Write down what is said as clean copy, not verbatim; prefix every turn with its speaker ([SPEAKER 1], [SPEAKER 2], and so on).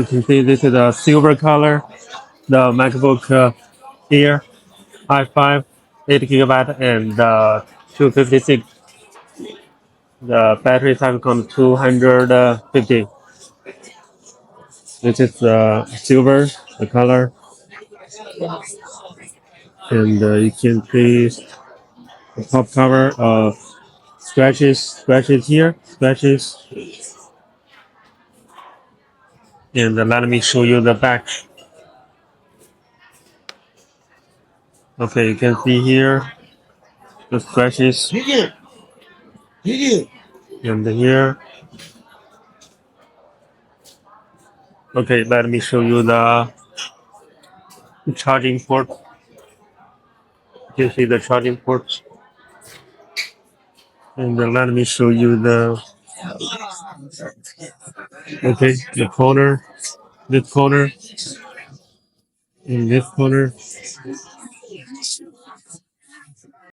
[SPEAKER 1] You can see this is a silver color, the MacBook Air i5, 8 GB and 256. The battery type comes 250. This is silver, the color, and you can see the top cover of scratches here, scratches, and let me show you the back. Okay, you can see here the scratches, and here. Okay, let me show you the charging port. You can see the charging port, and let me show you the the corner, this corner, and this corner.